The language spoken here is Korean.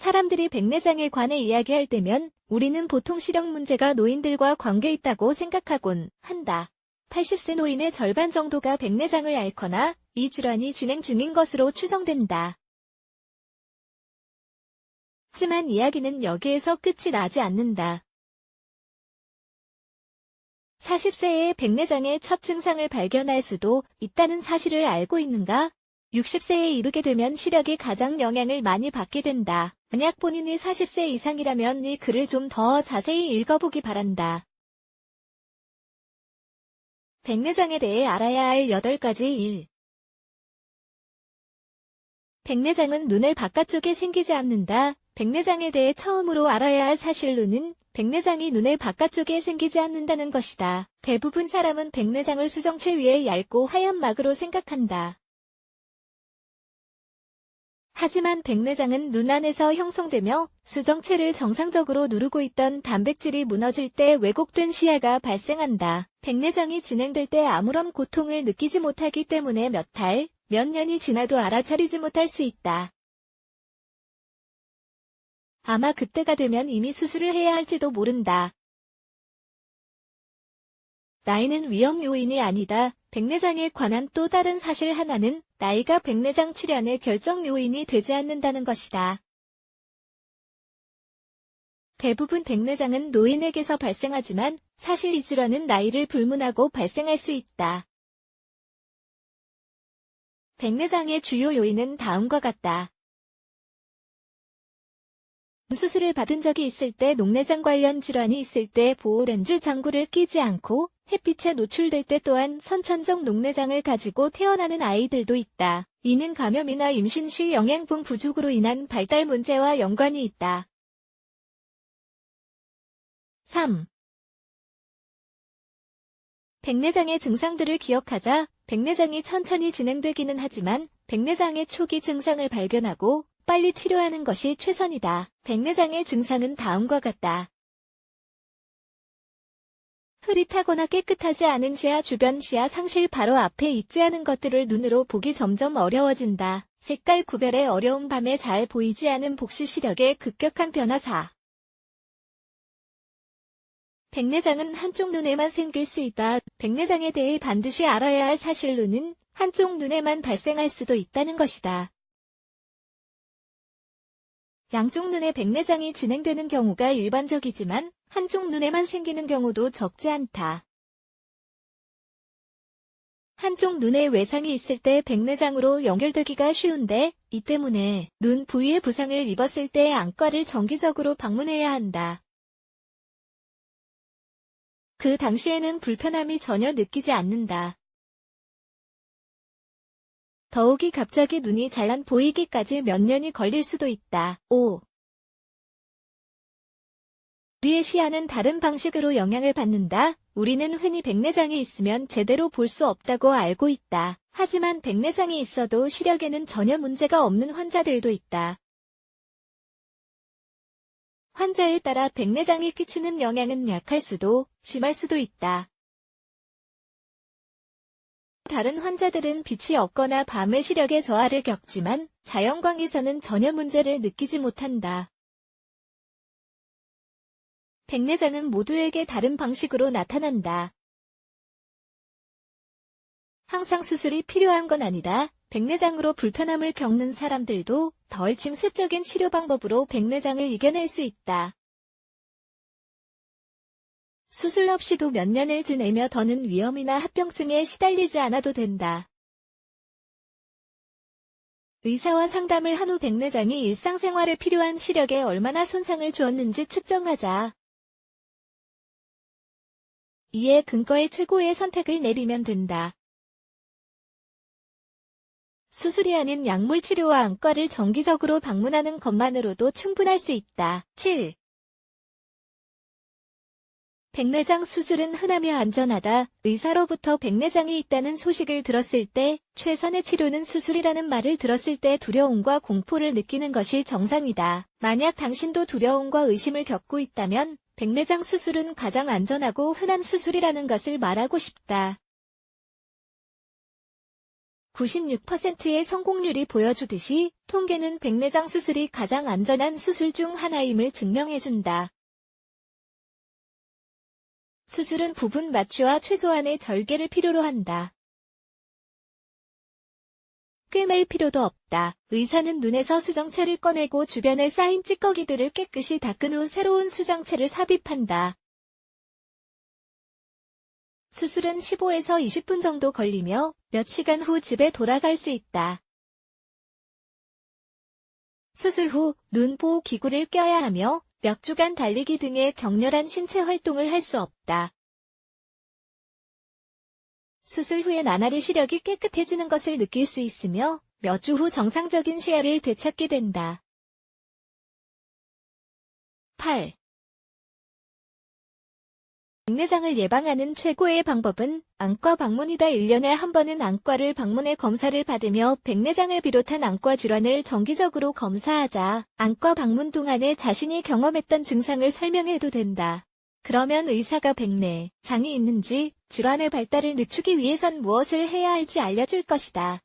사람들이 백내장에 관해 이야기할 때면 우리는 보통 시력 문제가 노인들과 관계 있다고 생각하곤 한다. 80세 노인의 절반 정도가 백내장을 앓거나 이 질환이 진행 중인 것으로 추정된다. 하지만 이야기는 여기에서 끝이 나지 않는다. 40세에 백내장의 첫 증상을 발견할 수도 있다는 사실을 알고 있는가? 60세에 이르게 되면 시력이 가장 영향을 많이 받게 된다. 만약 본인이 40세 이상이라면 이 글을 좀 더 자세히 읽어보기 바란다. 백내장에 대해 알아야 할 8가지 일. 백내장은 눈의 바깥쪽에 생기지 않는다. 백내장에 대해 처음으로 알아야 할 사실로는 백내장이 눈의 바깥쪽에 생기지 않는다는 것이다. 대부분 사람은 백내장을 수정체 위에 얇고 하얀 막으로 생각한다. 하지만 백내장은 눈 안에서 형성되며 수정체를 정상적으로 누르고 있던 단백질이 무너질 때 왜곡된 시야가 발생한다. 백내장이 진행될 때 아무런 고통을 느끼지 못하기 때문에 몇 달, 몇 년이 지나도 알아차리지 못할 수 있다. 아마 그때가 되면 이미 수술을 해야 할지도 모른다. 나이는 위험 요인이 아니다. 백내장에 관한 또 다른 사실 하나는 나이가 백내장 출현의 결정 요인이 되지 않는다는 것이다. 대부분 백내장은 노인에게서 발생하지만 사실 이 질환은 나이를 불문하고 발생할 수 있다. 백내장의 주요 요인은 다음과 같다. 수술을 받은 적이 있을 때 녹내장 관련 질환이 있을 때 보호렌즈 장구를 끼지 않고 햇빛에 노출될 때 또한 선천적 녹내장을 가지고 태어나는 아이들도 있다. 이는 감염이나 임신 시 영양분 부족으로 인한 발달 문제와 연관이 있다. 3. 백내장의 증상들을 기억하자. 백내장이 천천히 진행되기는 하지만 백내장의 초기 증상을 발견하고 빨리 치료하는 것이 최선이다. 백내장의 증상은 다음과 같다. 흐릿하거나 깨끗하지 않은 시야, 주변 시야 상실, 바로 앞에 있지 않은 것들을 눈으로 보기 점점 어려워진다. 색깔 구별에 어려운, 밤에 잘 보이지 않은 복시, 시력의 급격한 변화. 4. 백내장은 한쪽 눈에만 생길 수 있다. 백내장에 대해 반드시 알아야 할 사실로는 한쪽 눈에만 발생할 수도 있다는 것이다. 양쪽 눈에 백내장이 진행되는 경우가 일반적이지만 한쪽 눈에만 생기는 경우도 적지 않다. 한쪽 눈에 외상이 있을 때 백내장으로 연결되기가 쉬운데 이 때문에 눈 부위에 부상을 입었을 때 안과를 정기적으로 방문해야 한다. 그 당시에는 불편함이 전혀 느끼지 않는다. 더욱이 갑자기 눈이 잘난 보이기까지 몇 년이 걸릴 수도 있다. 5. 우리의 시야는 다른 방식으로 영향을 받는다. 우리는 흔히 백내장이 있으면 제대로 볼 수 없다고 알고 있다. 하지만 백내장이 있어도 시력에는 전혀 문제가 없는 환자들도 있다. 환자에 따라 백내장이 끼치는 영향은 약할 수도, 심할 수도 있다. 다른 환자들은 빛이 없거나 밤에 시력의 저하를 겪지만 자연광에서는 전혀 문제를 느끼지 못한다. 백내장은 모두에게 다른 방식으로 나타난다. 항상 수술이 필요한 건 아니다. 백내장으로 불편함을 겪는 사람들도 덜 침습적인 치료 방법으로 백내장을 이겨낼 수 있다. 수술 없이도 몇 년을 지내며 더는 위험이나 합병증에 시달리지 않아도 된다. 의사와 상담을 한 후 백내장이 일상생활에 필요한 시력에 얼마나 손상을 주었는지 측정하자. 이에 근거에 최고의 선택을 내리면 된다. 수술이 아닌 약물 치료와 안과를 정기적으로 방문하는 것만으로도 충분할 수 있다. 7. 백내장 수술은 흔하며 안전하다. 의사로부터 백내장이 있다는 소식을 들었을 때 최선의 치료는 수술이라는 말을 들었을 때 두려움과 공포를 느끼는 것이 정상이다. 만약 당신도 두려움과 의심을 겪고 있다면 백내장 수술은 가장 안전하고 흔한 수술이라는 것을 말하고 싶다. 96%의 성공률이 보여주듯이 통계는 백내장 수술이 가장 안전한 수술 중 하나임을 증명해준다. 수술은 부분 마취와 최소한의 절개를 필요로 한다. 꿰맬 필요도 없다. 의사는 눈에서 수정체를 꺼내고 주변에 쌓인 찌꺼기들을 깨끗이 닦은 후 새로운 수정체를 삽입한다. 수술은 15에서 20분 정도 걸리며 몇 시간 후 집에 돌아갈 수 있다. 수술 후 눈 보호 기구를 껴야 하며 몇 주간 달리기 등의 격렬한 신체 활동을 할 수 없다. 수술 후에 나날이 시력이 깨끗해지는 것을 느낄 수 있으며 몇 주 후 정상적인 시야를 되찾게 된다. 8. 백내장을 예방하는 최고의 방법은 안과 방문이다. 1년에 한 번은 안과를 방문해 검사를 받으며 백내장을 비롯한 안과 질환을 정기적으로 검사하자. 안과 방문 동안에 자신이 경험했던 증상을 설명해도 된다. 그러면 의사가 백내장이 있는지 질환의 발달을 늦추기 위해선 무엇을 해야 할지 알려줄 것이다.